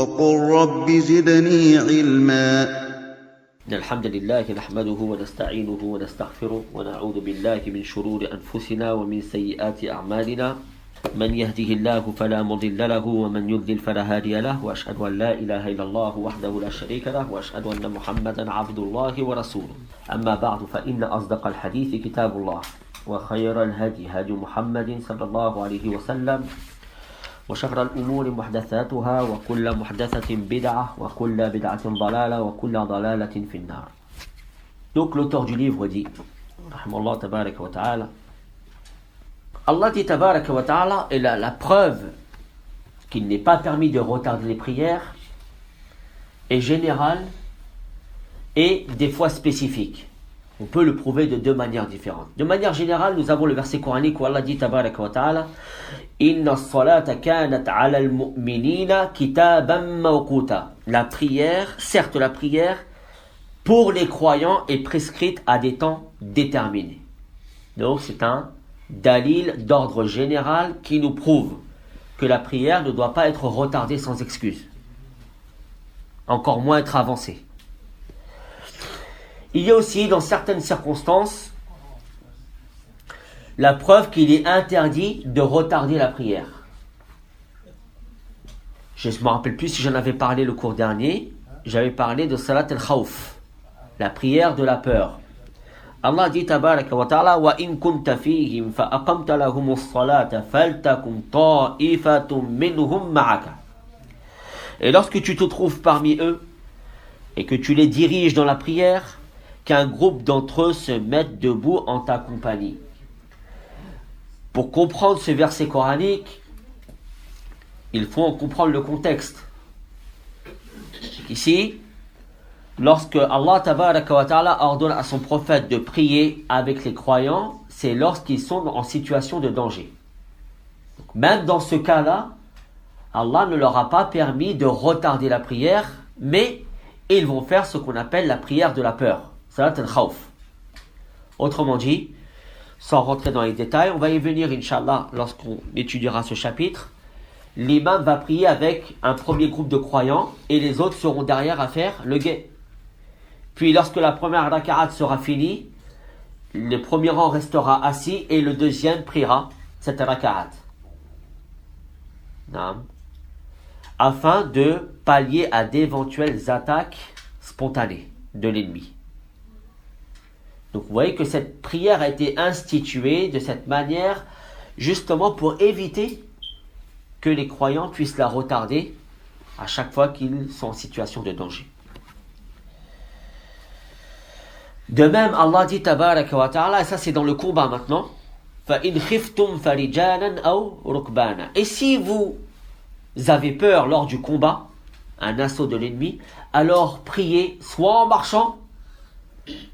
وقل رب زدني علما. الحمد لله نحمده ونستعينه ونستغفره ونعوذ بالله من شرور أنفسنا ومن سيئات أعمالنا. من يهده الله فلا مضل له ومن يضلل فلا هادي له، وأشهد أن لا إله إلا الله وحده لا شريك له، وأشهد أن محمدا عبد الله ورسوله. أما بعد، فإن أصدق الحديث كتاب الله، وخير الهدي هدي محمد صلى الله عليه وسلم، وشر الأمور محدثاتها، وكل محدثة بدعة، وكل بدعة ضلالة، وكل ضلالة في النار. Donc l'auteur du livre dit, rahmallah tabaraka wa ta'ala, Allah dit tabaraka wa ta'ala est la preuve qu'il n'est pas permis de retarder les prières est générale et des fois spécifique. On peut le prouver de deux manières différentes. De manière générale, nous avons le verset coranique où Allah dit tabaraka wa ta'ala, Inna as-salata kanat 'ala al-mu'minina kitaban mawquta. La prière, certes la prière, pour les croyants est prescrite à des temps déterminés. Donc c'est un dalil d'ordre général qui nous prouve que la prière ne doit pas être retardée sans excuse. Encore moins être avancée. Il y a aussi, dans certaines circonstances, la preuve qu'il est interdit de retarder la prière. Je ne me rappelle plus si j'en avais parlé le cours dernier. J'avais parlé de Salat al-Khawf, la prière de la peur. Allah dit tabaraka wa ta'ala, wa in kunta fihim fa aqamta lahum as-salata faltakum ta'ifatun minhum ma'aka. Et lorsque tu te trouves parmi eux et que tu les diriges dans la prière, qu'un groupe d'entre eux se mette debout en ta compagnie. Pour comprendre ce verset coranique, il faut en comprendre le contexte. Ici, lorsque Allah tabaraka wa ta'ala ordonne à son prophète de prier avec les croyants, c'est lorsqu'ils sont en situation de danger. Donc, même dans ce cas-là, Allah ne leur a pas permis de retarder la prière, mais ils vont faire ce qu'on appelle la prière de la peur. Salat al-Khawf. Autrement dit, sans rentrer dans les détails, on va y venir, Inch'Allah, lorsqu'on étudiera ce chapitre. L'imam va prier avec un premier groupe de croyants et les autres seront derrière à faire le guet. Puis, lorsque la première raka'at sera finie, le premier rang restera assis et le deuxième priera cette raka'at. Afin de pallier à d'éventuelles attaques spontanées de l'ennemi. Donc vous voyez que cette prière a été instituée de cette manière justement pour éviter que les croyants puissent la retarder à chaque fois qu'ils sont en situation de danger. De même, Allah dit tabaraka wa ta'ala, et ça c'est dans le combat maintenant, فَإِنْ خِفْتُمْ فَرِجَانًا أَوْ رُكْبَانًا. Et si vous avez peur lors du combat, un assaut de l'ennemi, alors priez soit en marchant,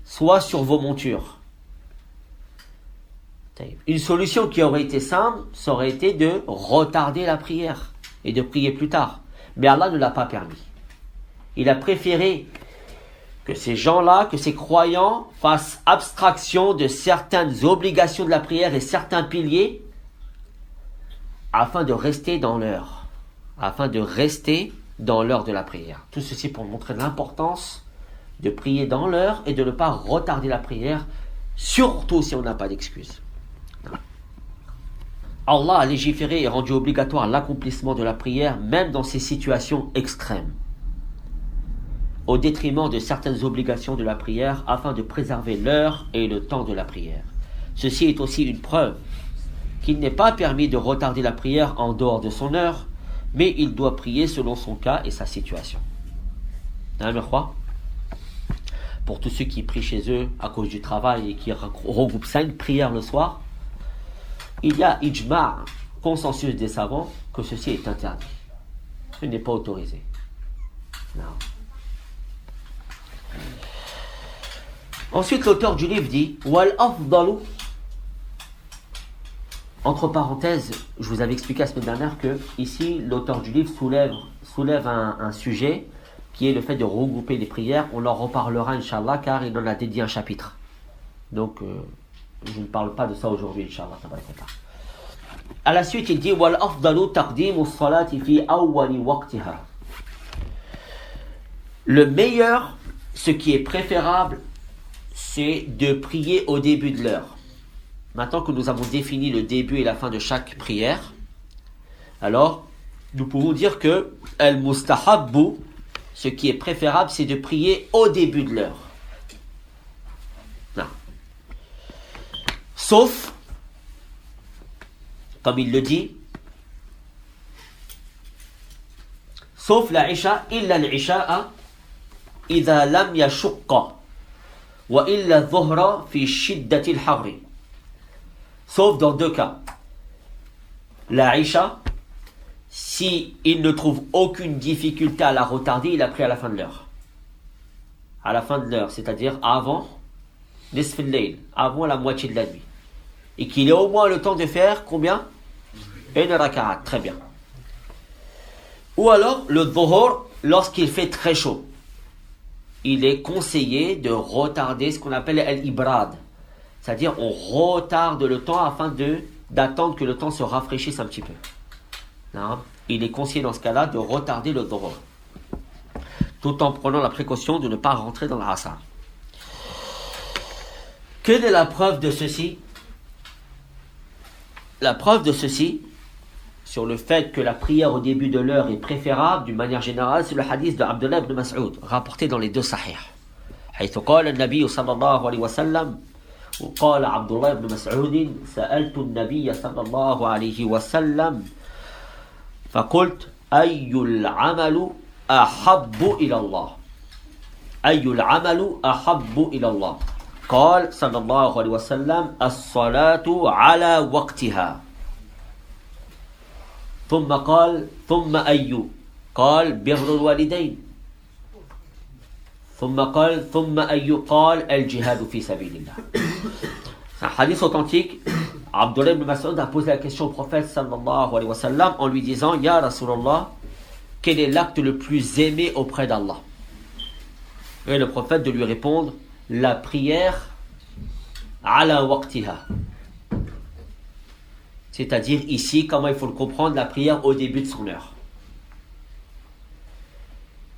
soit sur vos montures. Une solution qui aurait été simple, ça aurait été de retarder la prière et de prier plus tard. Mais Allah ne l'a pas permis. Il a préféré que ces gens-là, que ces croyants fassent abstraction de certaines obligations de la prière et certains piliers afin de rester dans l'heure. Afin de rester dans l'heure de la prière. Tout ceci pour montrer l'importance de prier dans l'heure et de ne pas retarder la prière, surtout si on n'a pas d'excuse. Allah a légiféré et rendu obligatoire l'accomplissement de la prière, même dans ces situations extrêmes, au détriment de certaines obligations de la prière, afin de préserver l'heure et le temps de la prière. Ceci est aussi une preuve qu'il n'est pas permis de retarder la prière en dehors de son heure, mais il doit prier selon son cas et sa situation. Pour tous ceux qui prient chez eux à cause du travail et qui regroupent 5 prières le soir, il y a ijma', consensus des savants, que ceci est interdit. Ce n'est pas autorisé. Non. Ensuite, l'auteur du livre dit Wal afdalu. Entre parenthèses, je vous avais expliqué la semaine dernière que ici, l'auteur du livre soulève un sujet qui est le fait de regrouper les prières. On en reparlera, Inch'Allah, car il en a dédié un chapitre. Donc, je ne parle pas de ça aujourd'hui, Inch'Allah. À la suite, il dit Wal afdalu taqdimu as-salati fi awwali waqtiha. Le meilleur, ce qui est préférable, c'est de prier au début de l'heure. Maintenant que nous avons défini le début et la fin de chaque prière, alors nous pouvons dire que al-mustahabbu, ce qui est préférable, c'est de prier au début de l'heure. Non. Sauf, comme il le dit, sauf la isha, illa l'isha'a, idha lam yashukka, wa illa dhuhra fi shiddati al-harri. Sauf dans deux cas. La isha, si il ne trouve aucune difficulté à la retarder, il a pris à la fin de l'heure. À la fin de l'heure, c'est-à-dire avant nisf al-layl, avant la moitié de la nuit. Et qu'il ait au moins le temps de faire combien? Une raka'at, très bien. Ou alors le dhuhr, lorsqu'il fait très chaud. Il est conseillé de retarder ce qu'on appelle al-ibrad. C'est-à-dire on retarde le temps afin d'attendre que le temps se rafraîchisse un petit peu. Non. Il est conseillé dans ce cas-là de retarder le dhuhr, tout en prenant la précaution de ne pas rentrer dans l'asr. Quelle est la preuve de ceci? La preuve de ceci, sur le fait que la prière au début de l'heure est préférable, d'une manière générale, c'est le hadith de Abdullah ibn Mas'ud, rapporté dans les deux sahih. حيث قال النبي صلى الله عليه وسلم وقال عبد الله بن مسعود سألت النبي صلى الله عليه وسلم فقلت أي العمل أحب إلى الله أي العمل أحب إلى الله قال صلى الله عليه وسلم الصلاة على وقتها ثم قال ثم أي قال بر الوالدين ثم قال ثم أي قال الجهاد في سبيل الله. C'est un hadith authentique. Abdullah ibn Mas'ud a posé la question au prophète sallallahu alayhi wa sallam en lui disant Ya Rasulallah, quel est l'acte le plus aimé auprès d'Allah? Et le prophète de lui répondre la prière ala waqtiha. C'est-à-dire ici, comment il faut le comprendre, la prière au début de son heure.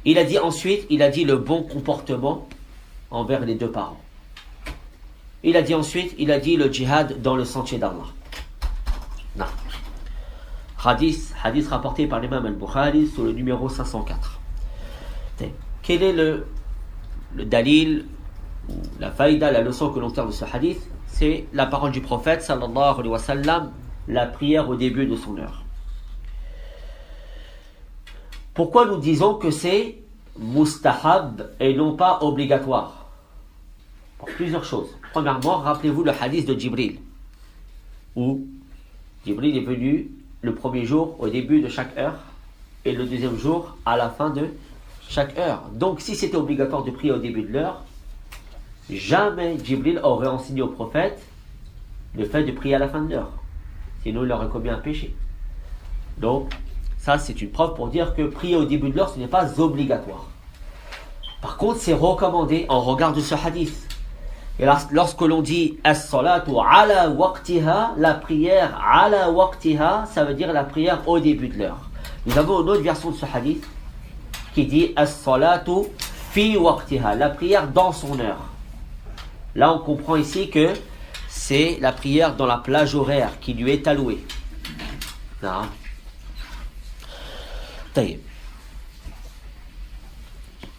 Il a dit ensuite, il a dit le bon comportement envers les deux parents. Il a dit ensuite, il a dit le djihad dans le sentier d'Allah. Non. Hadith rapporté par l'imam al-Bukhari sur le numéro 504. Quel est le dalil, ou la faïda, la leçon que l'on tire de ce hadith? C'est la parole du prophète sallallahu alayhi wa sallam, la prière au début de son heure. Pourquoi nous disons que c'est mustahab et non pas obligatoire? Pour plusieurs choses. Premièrement, rappelez-vous le hadith de Jibril, où Jibril est venu le premier jour au début de chaque heure et le deuxième jour à la fin de chaque heure. Donc si c'était obligatoire de prier au début de l'heure, jamais Jibril aurait enseigné au prophète le fait de prier à la fin de l'heure. Sinon il aurait commis un péché. Donc ça c'est une preuve pour dire que prier au début de l'heure ce n'est pas obligatoire. Par contre c'est recommandé en regard de ce hadith. Et lorsque l'on dit as-salatu ala waqtiha, la prière ala waqtiha, ça veut dire la prière au début de l'heure. Nous avons une autre version de ce hadith qui dit as-salatu fi waqtiha, la prière dans son heure. Là on comprend ici que c'est la prière dans la plage horaire qui lui est allouée. Non.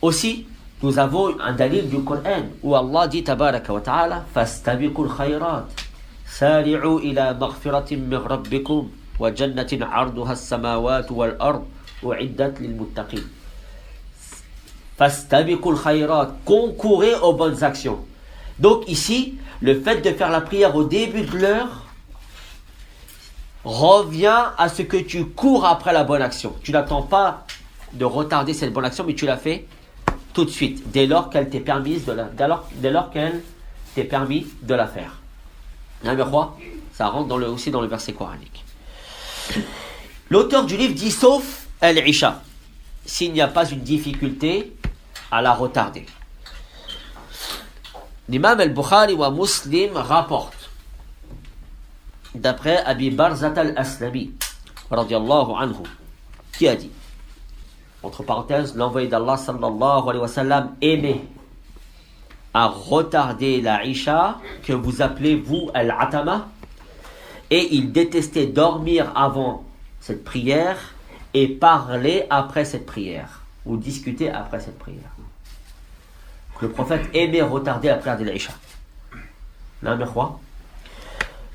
Aussi, nous avons un dalil du Coran où Allah dit tabaraka wa ta'ala fastabiqul khayrat sari'u ila maghfiratin min rabbikum wa jannatin 'arduha as-samawati wal ard u'iddat lil muttaqin. Fastabiqul khayrat, concourez aux bonnes actions. Donc ici, le fait de faire la prière au début de l'heure revient à ce que tu cours après la bonne action. Tu n'attends pas de retarder cette bonne action, mais tu la fais tout de suite, dès lors qu'elle t'est permise dès lors qu'elle t'est permis de la faire. Ça rentre aussi dans le verset coranique. L'auteur du livre dit sauf al-isha, s'il n'y a pas une difficulté à la retarder. L'imam al-Bukhari wa Muslim rapporte d'après Abi Barzat al-Aslami radiyallahu anhu qui a dit entre parenthèses, l'envoyé d'Allah sallallahu alayhi wa sallam aimait à retarder la Isha, que vous appelez vous al-Atama, et il détestait dormir avant cette prière et parler après cette prière, ou discuter après cette prière. Le prophète aimait retarder la prière de l'Isha.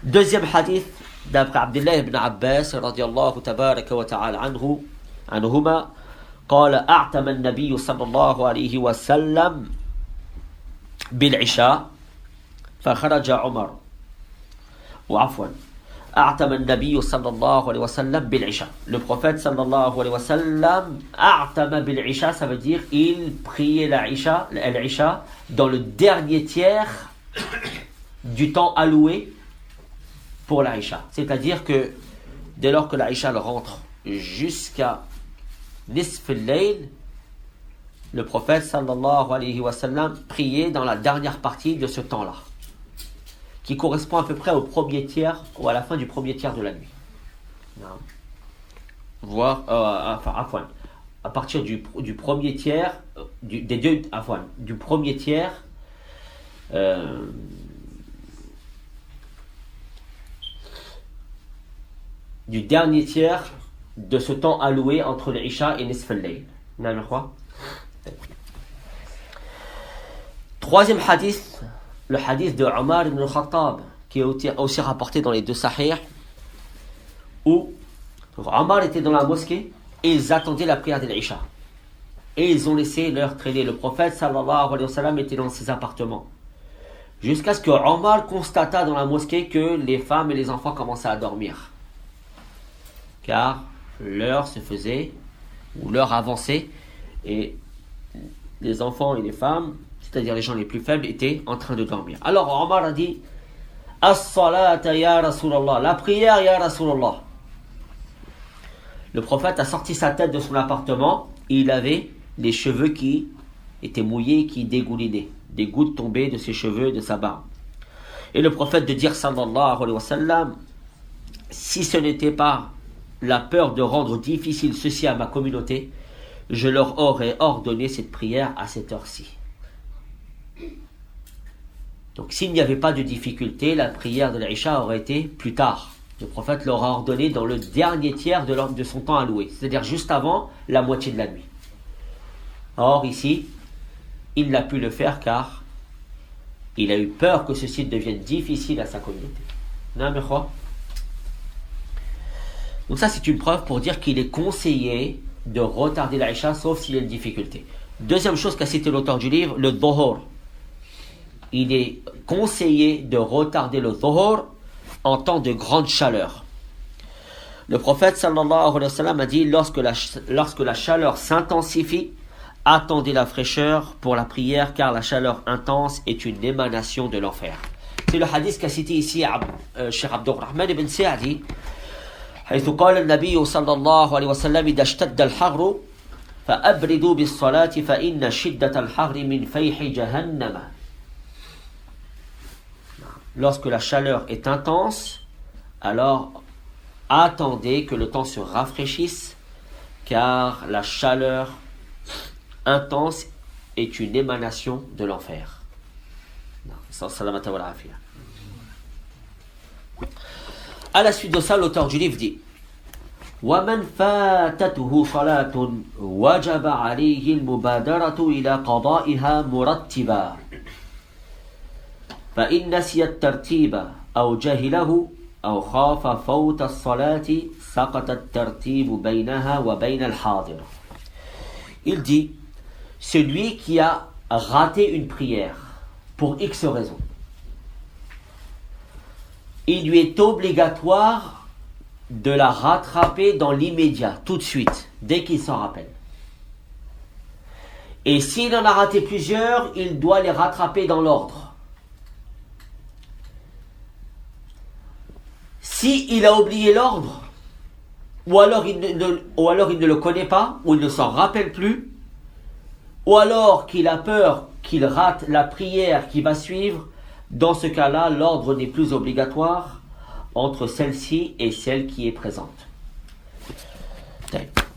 Deuxième hadith d'après Abdullah ibn Abbas radiyallahu tabaraka wa ta'ala anhuma قال أعتم النبي صلى الله عليه وسلم بالعشاء فخرج عمر وعفوا أعتم النبي صلى الله عليه وسلم بالعشاء. Le prophète صلى الله عليه وسلم أعتم بالعشاء, ça veut dire il priait la Isha dans le dernier tiers du temps alloué pour la Isha. C'est-à-dire que dès lors que la Isha rentre jusqu'à Nisf al-Layl, le prophète sallallahu alayhi wa sallam priait dans la dernière partie de ce temps-là, qui correspond à peu près au premier tiers ou à la fin du premier tiers de la nuit. Voire, à partir du premier tiers, du premier tiers, du dernier tiers de ce temps alloué entre l'Isha et Nisf al-Layl. Troisième hadith, le hadith de Omar ibn al-Khattab, qui est aussi rapporté dans les deux Sahih, où Omar était dans la mosquée et ils attendaient la prière de l'Isha. Et ils ont laissé l'heure traîner. Le prophète sallallahu alayhi wa sallam était dans ses appartements. Jusqu'à ce que Omar constata dans la mosquée que les femmes et les enfants commençaient à dormir. Car l'heure se faisait, ou l'heure avançait, et les enfants et les femmes, c'est-à-dire les gens les plus faibles, étaient en train de dormir. Alors Omar a dit As-salata ya Rasulallah, la prière ya Rasulallah. Le prophète a sorti sa tête de son appartement et il avait les cheveux qui étaient mouillés, qui dégoulinaient. Des gouttes tombaient de ses cheveux et de sa barbe. Et le prophète de dire sallallahu alayhi wa sallam, si ce n'était pas la peur de rendre difficile ceci à ma communauté, je leur aurais ordonné cette prière à cette heure-ci. Donc s'il n'y avait pas de difficulté, la prière de l'Isha aurait été plus tard. Le prophète l'aura ordonné dans le dernier tiers de son temps alloué, c'est-à-dire juste avant la moitié de la nuit. Or ici, il n'a pu le faire car il a eu peur que ceci devienne difficile à sa communauté. Non, mais quoi ? Donc ça, c'est une preuve pour dire qu'il est conseillé de retarder la Isha, sauf s'il y a une difficulté. Deuxième chose qu'a cité l'auteur du livre, le Dhuhr. Il est conseillé de retarder le Dhuhr en temps de grande chaleur. Le prophète sallallahu alayhi wa sallam a dit, lorsque la chaleur s'intensifie, attendez la fraîcheur pour la prière, car la chaleur intense est une émanation de l'enfer. C'est le hadith qu'a cité ici Cheikh Abdurrahman ibn Sa'di, حيث قال النبي صلى الله عليه وسلم إذا اشتد الحر فأبردوا بالصلاة فإن شدة الحر من فيح جهنم. Lorsque la chaleur est intense, alors attendez que le temps se rafraîchisse, car la chaleur intense est une émanation de l'enfer. Salamata wa l'afiyah. À la suite de ça, l'auteur du livre dit وَمَنْ فَاتَتْهُ صَلَاةٌ وَجَبَ عَلَيْهِ الْمُبَادَرَةُ إِلَى قَضَائِهَا مُرَتِّبًا فَإِنْ نَسِيَ التَّرْتِيبَ أَوْ جَهِلَهُ أَوْ خَافَ فَوْتَ الصَّلَاةِ سَقَطَ التَّرْتِيبُ بَيْنَهَا وَبَيْنَ الْحَاضِرِ. Il dit, celui qui a raté une prière pour X raisons, il lui est obligatoire de la rattraper dans l'immédiat, tout de suite, dès qu'il s'en rappelle. Et s'il en a raté plusieurs, il doit les rattraper dans l'ordre. S'il a oublié l'ordre, ou alors il ne le connaît pas, ou il ne s'en rappelle plus, ou alors qu'il a peur qu'il rate la prière qui va suivre, dans ce cas-là, l'ordre n'est plus obligatoire entre celle-ci et celle qui est présente.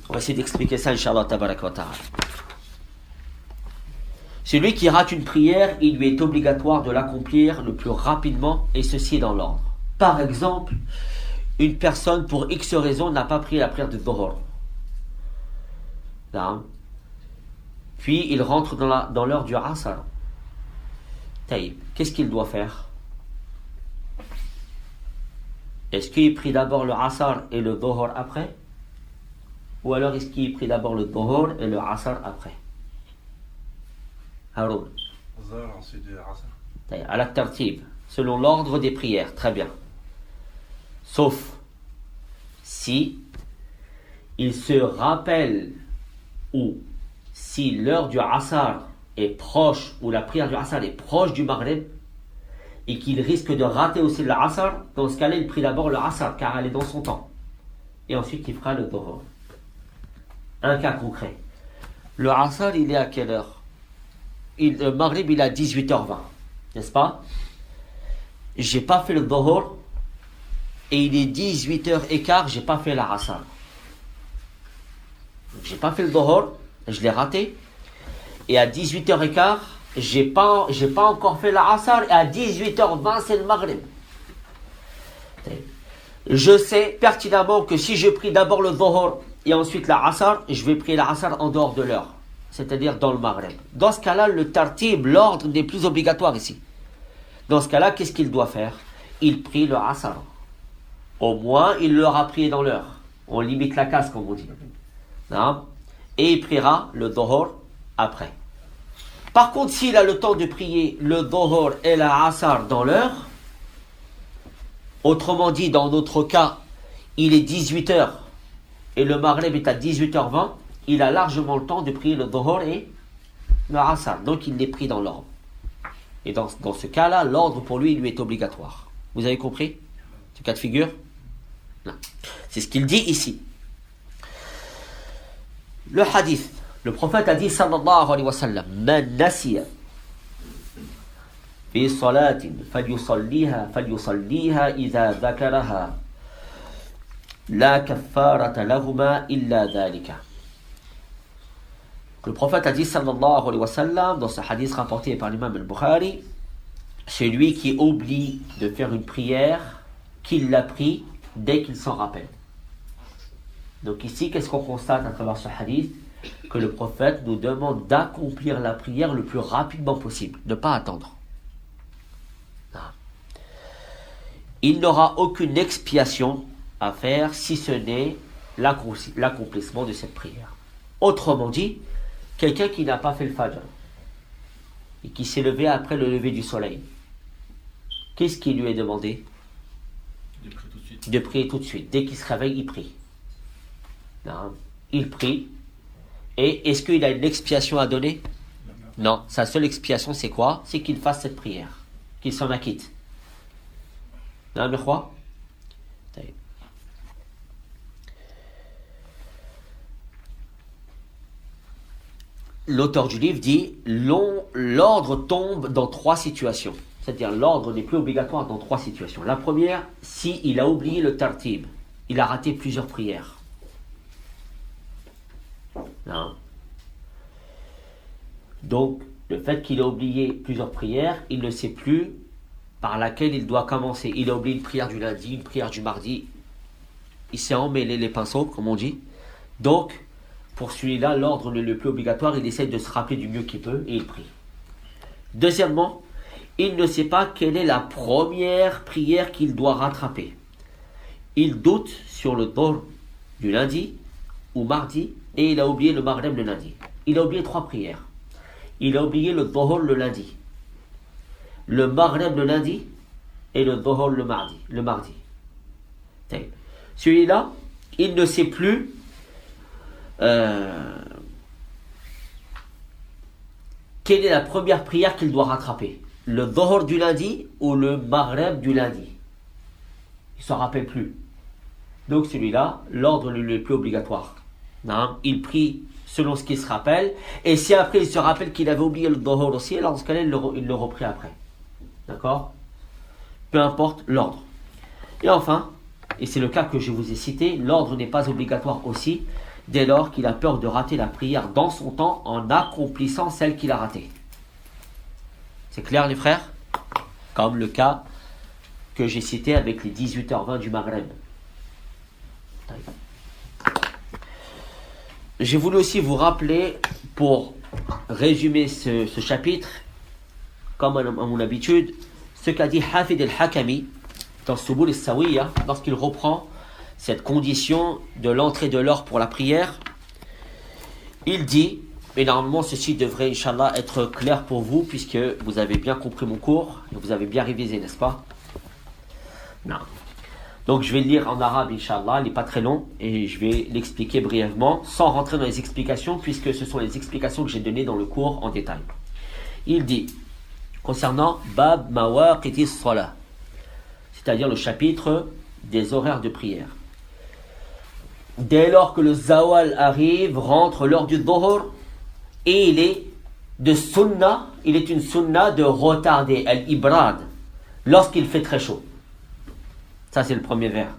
On va essayer d'expliquer ça, Inch'Allah, tabarak wa ta'ala. Celui qui rate une prière, il lui est obligatoire de l'accomplir le plus rapidement, et ceci est dans l'ordre. Par exemple, une personne, pour X raison, n'a pas pris la prière de Dhuhr. Puis, il rentre dans l'heure du Asr. Taïb, qu'est-ce qu'il doit faire? Est-ce qu'il prie d'abord le Asr et le Dhuhr après? Ou alors est-ce qu'il prie d'abord le Dhuhr et le Asr après? Haroun. À la tartib, selon l'ordre des prières, très bien. Sauf si il se rappelle ou si l'heure du Asr est proche, ou la prière du Asr est proche du Maghrib, et qu'il risque de rater aussi le Asr, dans ce cas-là, il prie d'abord le Asr, car elle est dans son temps. Et ensuite, il fera le Dhuhr. Un cas concret. Le Asr, il est à quelle heure? Le Maghrib, il est à 18h20. N'est-ce pas? J'ai pas fait le Dhuhr, et il est 18h15, j'ai pas fait le Asr. J'ai pas fait le Dhuhr, je l'ai raté. Et à 18h15, j'ai pas encore fait le Asr, et à 18h20, c'est le Maghrib. Je sais pertinemment que si je prie d'abord le Dhuhr et ensuite la Asr, je vais prier la Asr en dehors de l'heure, c'est-à-dire dans le Maghrib. Dans ce cas-là, le tartib, l'ordre n'est plus obligatoire ici. Dans ce cas-là, qu'est-ce qu'il doit faire? Il prie le Asr. Au moins, il l'aura prié dans l'heure. On limite la casse, comme on dit. Non? Et il priera le Dhuhr après. Par contre, s'il a le temps de prier le Dhuhr et la Asr dans l'heure, autrement dit, dans notre cas, il est 18h et le Maghrib est à 18h20, il a largement le temps de prier le Dhuhr et le Asr. Donc, il les prie dans l'ordre. Et dans ce cas-là, l'ordre pour lui, il lui est obligatoire. Vous avez compris ce cas de figure? Non. C'est ce qu'il dit ici. Le hadith. Le prophète a dit, sallallahu alayhi wa sallam, Man nasiya fi salatin falyusalliha idha dhakaraha la kaffarata lahuma illa dhalika. Le prophète a dit, sallallahu alayhi wa sallam, dans ce hadith rapporté par l'imam al-Bukhari, celui qui oublie de faire une prière, qu'il l'a pris dès qu'il s'en rappelle. Donc ici, qu'est-ce qu'on constate à travers ce hadith? Que le prophète nous demande d'accomplir la prière le plus rapidement possible, ne pas attendre. Non. Il n'aura aucune expiation à faire si ce n'est l'accomplissement de cette prière. Autrement dit, quelqu'un qui n'a pas fait le Fajr et qui s'est levé après le lever du soleil, qu'est-ce qui lui est demandé? De prier tout de suite. Dès qu'il se réveille, il prie. Non. Il prie. Et est-ce qu'il a une expiation à donner? Non. Sa seule expiation, c'est quoi? C'est qu'il fasse cette prière. Qu'il s'en acquitte. Non, mais quoi? L'auteur du livre dit, l'ordre tombe dans 3 situations. C'est-à-dire, l'ordre n'est plus obligatoire dans 3 situations. La première, s'il a oublié le tartib. Il a raté plusieurs prières. Non. Donc, le fait qu'il a oublié plusieurs prières, il ne sait plus par laquelle il doit commencer. Il a oublié une prière du lundi, une prière du mardi. Il s'est emmêlé les pinceaux, comme on dit. Donc, pour celui-là, l'ordre n'est le plus obligatoire. Il essaie de se rappeler du mieux qu'il peut et il prie. Deuxièmement, il ne sait pas quelle est la première prière qu'il doit rattraper. Il doute sur le Dhuhr du lundi ou mardi et il a oublié le Maghrib le lundi. Il a oublié 3 prières. Il a oublié le Dhuhr le lundi, le Maghrib le lundi et le Dhuhr le mardi. Celui-là, il ne sait plus quelle est la première prière qu'il doit rattraper. Le Dhuhr du lundi ou le Maghrib du lundi. Il ne s'en rappelle plus. Donc celui-là, l'ordre n'est le plus obligatoire. Non, il prie selon ce qu'il se rappelle. Et si après il se rappelle qu'il avait oublié le Dhuhr aussi, alors dans ce cas-là, il le reprit après. D'accord? Peu importe l'ordre. Et enfin, et c'est le cas que je vous ai cité, l'ordre n'est pas obligatoire aussi dès lors qu'il a peur de rater la prière dans son temps en accomplissant celle qu'il a ratée. C'est clair les frères? Comme le cas que j'ai cité avec les 18h20 du Maghreb. J'ai voulu aussi vous rappeler, pour résumer ce chapitre, comme à mon habitude, ce qu'a dit Hafid al-Hakami dans Subul al-Sawiyya, lorsqu'il reprend cette condition de l'entrée de l'heure pour la prière. Il dit, et normalement ceci devrait, Inch'Allah, être clair pour vous, puisque vous avez bien compris mon cours, et vous avez bien révisé, n'est-ce pas? Non. Donc je vais le lire en arabe, Inch'Allah, il n'est pas très long, et je vais l'expliquer brièvement, sans rentrer dans les explications, puisque ce sont les explications que j'ai données dans le cours en détail. Il dit, concernant Bab Mawaqiti Salah, c'est-à-dire le chapitre des horaires de prière. Dès lors que le zawal arrive, rentre l'heure du dhuhr, et il est de sunnah, il est une sunnah de retarder, al-ibrad, lorsqu'il fait très chaud. Ça c'est le premier vers.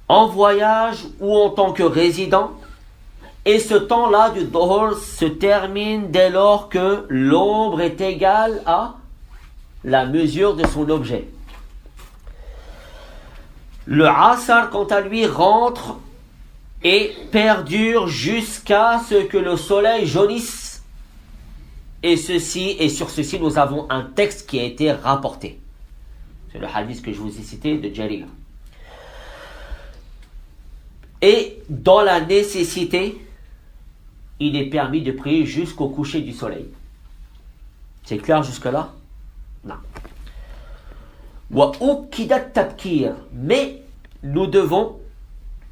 En voyage ou en tant que résident, et ce temps-là du dhuhr se termine dès lors que l'ombre est égale à la mesure de son objet. Le asar, quant à lui, rentre et perdure jusqu'à ce que le soleil jaunisse. Et sur ceci, nous avons un texte qui a été rapporté. C'est le hadith que je vous ai cité de Jarir. Et dans la nécessité, il est permis de prier jusqu'au coucher du soleil. C'est clair jusque-là? Non. Mais nous devons,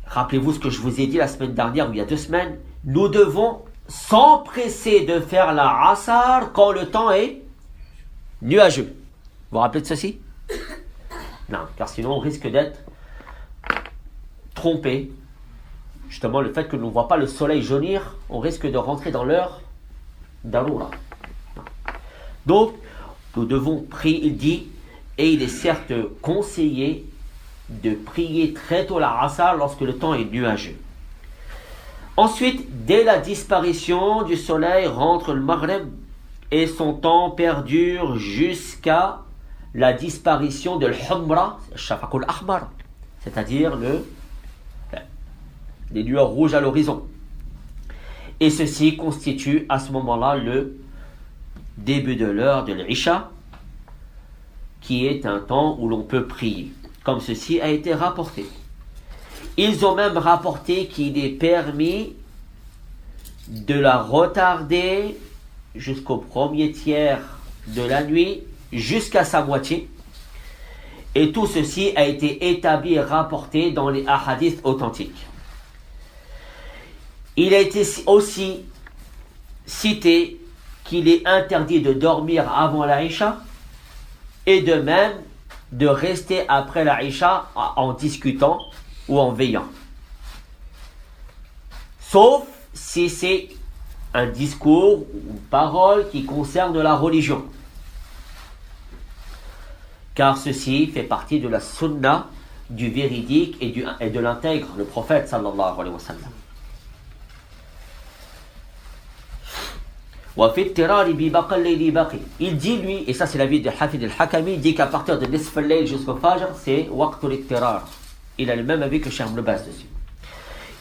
rappelez-vous ce que je vous ai dit la semaine dernière ou il y a 2 semaines, nous devons s'empresser de faire la asar quand le temps est nuageux. Vous vous rappelez de ceci? Non, car sinon on risque d'être trompé. Justement, le fait que nous ne voit pas le soleil jaunir, on risque de rentrer dans l'heure d'Aloura. Donc, nous devons prier, il dit, et il est certes conseillé de prier très tôt la asar lorsque le temps est nuageux. Ensuite, dès la disparition du soleil, rentre le maghreb et son temps perdure jusqu'à la disparition de l'humra, shafaq al-ahmar, c'est-à-dire les lueurs rouges à l'horizon. Et ceci constitue à ce moment-là le début de l'heure de l'Isha, qui est un temps où l'on peut prier, comme ceci a été rapporté. Ils ont même rapporté qu'il est permis de la retarder jusqu'au premier tiers de la nuit, jusqu'à sa moitié. Et tout ceci a été établi et rapporté dans les hadiths authentiques. Il a été aussi cité qu'il est interdit de dormir avant la Isha et de même de rester après la Isha en discutant ou en veillant. Sauf si c'est un discours ou une parole qui concerne la religion. Car ceci fait partie de la sunna du véridique et de l'intègre, le prophète sallallahu alayhi wa sallam. Il dit lui, et ça c'est l'avis de Hafid al-Hakami, il dit qu'à partir de Nisf al-Layl jusqu'au Fajr, c'est Waqt al-Ittirar. Il a le même avis que Cheikh Ibn Baz dessus.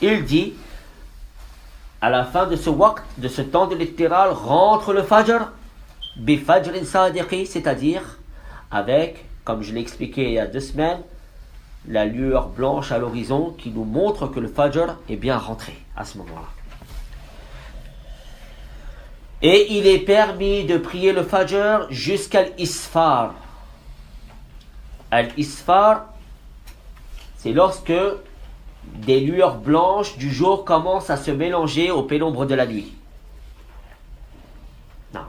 Il dit, à la fin de ce waqt, de ce temps de l'Ittirar, rentre le Fajr, bi Fajrin Sadiqi, c'est-à-dire avec, comme je l'ai expliqué il y a 2 semaines, la lueur blanche à l'horizon qui nous montre que le Fajr est bien rentré à ce moment-là. Et il est permis de prier le Fajr jusqu'à l'Isfar. Al-Isfar, c'est lorsque des lueurs blanches du jour commencent à se mélanger aux pénombres de la nuit. Non.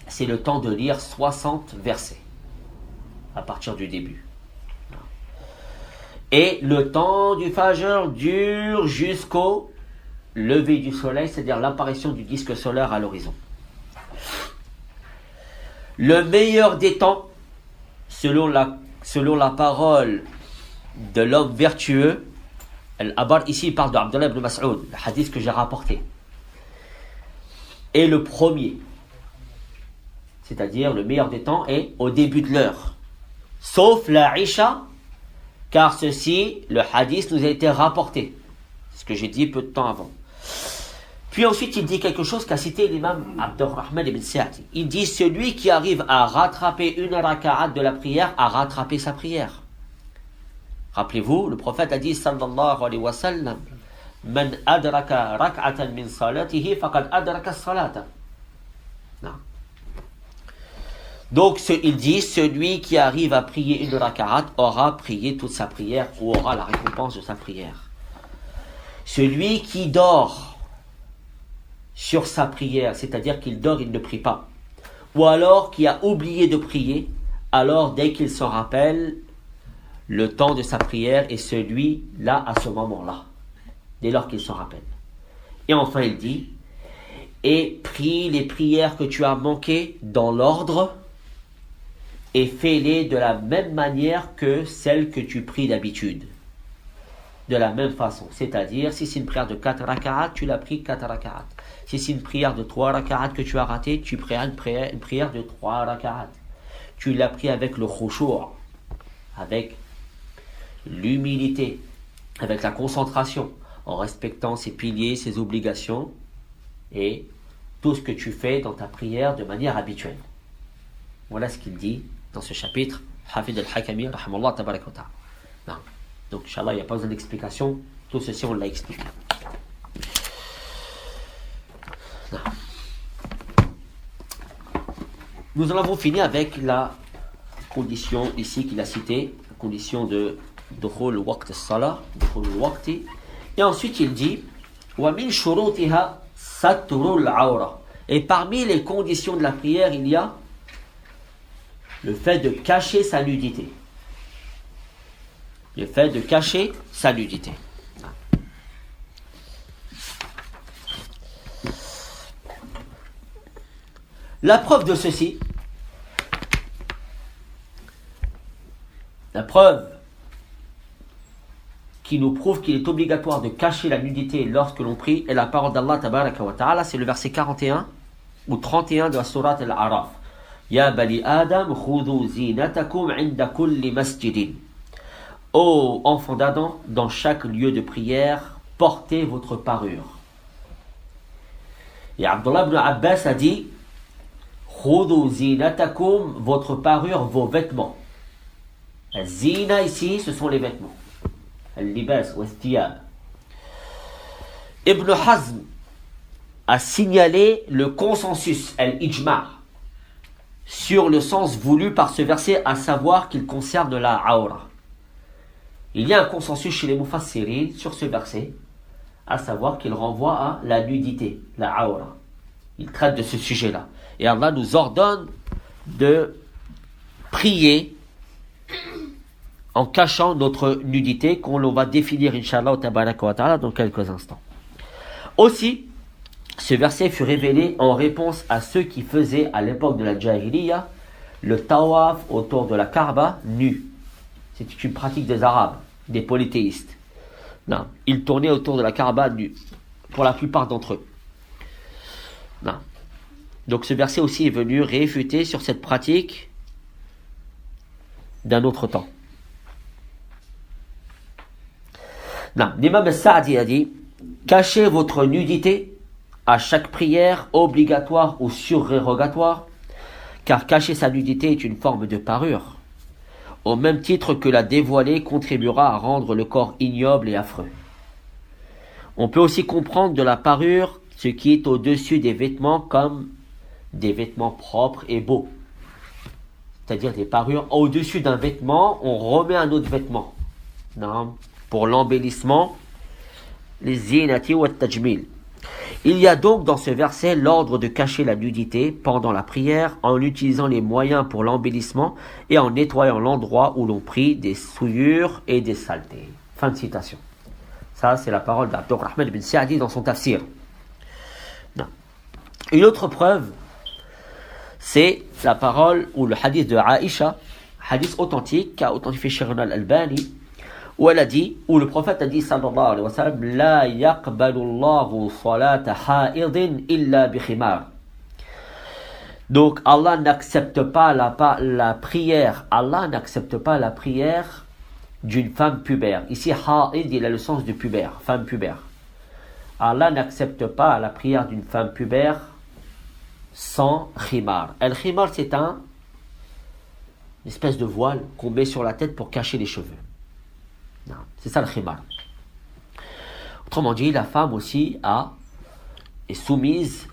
C'est le temps de lire 60 versets à partir du début. Non. Et le temps du Fajr dure jusqu'au lever du soleil, c'est-à-dire l'apparition du disque solaire à l'horizon. Le meilleur des temps, selon la parole de l'homme vertueux, Al-Abar, ici, il parle de Abdullah ibn Mas'ud, le hadith que j'ai rapporté. Et le premier, c'est-à-dire le meilleur des temps, est au début de l'heure. Sauf la Isha, car ceci, le hadith nous a été rapporté. C'est ce que j'ai dit peu de temps avant. Puis ensuite, il dit quelque chose qu'a cité l'imam Abdurrahman ibn Sa'di. Il dit, celui qui arrive à rattraper une raka'at de la prière, a rattrapé sa prière. Rappelez-vous, le prophète a dit, sallallahu alayhi wa sallam, man adraka rak'atan min salatihi faqad adraka salata. Non. Donc, il dit, celui qui arrive à prier une raka'at aura prié toute sa prière ou aura la récompense de sa prière. Celui qui dort sur sa prière, c'est-à-dire qu'il dort, il ne prie pas, ou alors qui a oublié de prier, alors dès qu'il s'en rappelle, le temps de sa prière est celui-là à ce moment-là, dès lors qu'il s'en rappelle. Et enfin il dit, et prie les prières que tu as manquées dans l'ordre, et fais-les de la même manière que celles que tu pries d'habitude. De la même façon, c'est-à-dire, si c'est une prière de 4 raka'at, tu l'as pris 4 raka'at. Si c'est une prière de 3 raka'at que tu as raté, tu pries une prière de 3 raka'at. Tu l'as pris avec le khushu', avec l'humilité, avec la concentration, en respectant ses piliers, ses obligations, et tout ce que tu fais dans ta prière de manière habituelle. Voilà ce qu'il dit dans ce chapitre, Hafid al-Hakami, rahimallah tabaraka wa ta'ala. Non. Donc, Inch'Allah, il n'y a pas besoin d'explication. Tout ceci, on l'a expliqué. Non. Nous en avons fini avec la condition ici qu'il a citée, la condition de dukhul waqt as-salah, dukhul waqti. Et ensuite, il dit wa min shurutiha satrul awra. Et parmi les conditions de la prière, il y a le fait de cacher sa nudité. Le fait de cacher sa nudité. La preuve de ceci, la preuve qui nous prouve qu'il est obligatoire de cacher la nudité lorsque l'on prie est la parole d'Allah tabaraka wa ta'ala, c'est le verset 41 ou 31 de la sourate Al-A'raf. Ya bani Adam, khudhu zinatakum inda kulli masjidin. Ô enfants d'Adam, dans chaque lieu de prière, portez votre parure. Et Abdullah ibn Abbas a dit, khudhu zinatakum, votre parure, vos vêtements. Zina ici, ce sont les vêtements. Al-libas wa thiyab. Ibn Hazm a signalé le consensus, al-ijma', sur le sens voulu par ce verset, à savoir qu'il concerne la aura. Il y a un consensus chez les mufassirin sur ce verset, à savoir qu'il renvoie à la nudité, la aura. Il traite de ce sujet-là. Et Allah nous ordonne de prier en cachant notre nudité, qu'on va définir, Inch'Allah, tabaraka wa ta'ala, dans quelques instants. Aussi, ce verset fut révélé en réponse à ceux qui faisaient, à l'époque de la Jahiliya, le tawaf autour de la Kaaba nu. C'est une pratique des Arabes, des polythéistes. Non, ils tournaient autour de la Kaaba nu, pour la plupart d'entre eux. Non. Donc ce verset aussi est venu réfuter sur cette pratique d'un autre temps. Non, l'imam Sa'di a dit, cachez votre nudité à chaque prière, obligatoire ou surrogatoire, car cacher sa nudité est une forme de parure. Au même titre que la dévoiler contribuera à rendre le corps ignoble et affreux. On peut aussi comprendre de la parure ce qui est au-dessus des vêtements comme des vêtements propres et beaux. C'est-à-dire des parures au-dessus d'un vêtement, on remet un autre vêtement. Non, pour l'embellissement, les zinati wa tajmil. Il y a donc dans ce verset l'ordre de cacher la nudité pendant la prière en utilisant les moyens pour l'embellissement et en nettoyant l'endroit où l'on prie des souillures et des saletés. Fin de citation. Ça, c'est la parole d'Abdurrahman ibn Sa'di dans son tafsir. Non. Une autre preuve, c'est la parole ou le hadith de Aïcha, hadith authentique qu'a authentifié Shaykh al-Albani, où elle a dit, où le prophète a dit, sallallahu alayhi wa sallam, la yaqbalu Allahu salata ha'idin illa bi khimar. Donc Allah n'accepte pas la prière, Allah n'accepte pas la prière d'une femme pubère. Ici, ha'id, il a le sens de pubère, femme pubère. Allah n'accepte pas la prière d'une femme pubère sans khimar. El khimar, c'est une espèce de voile qu'on met sur la tête pour cacher les cheveux. Non, c'est ça le khimar. Autrement dit, la femme aussi est soumise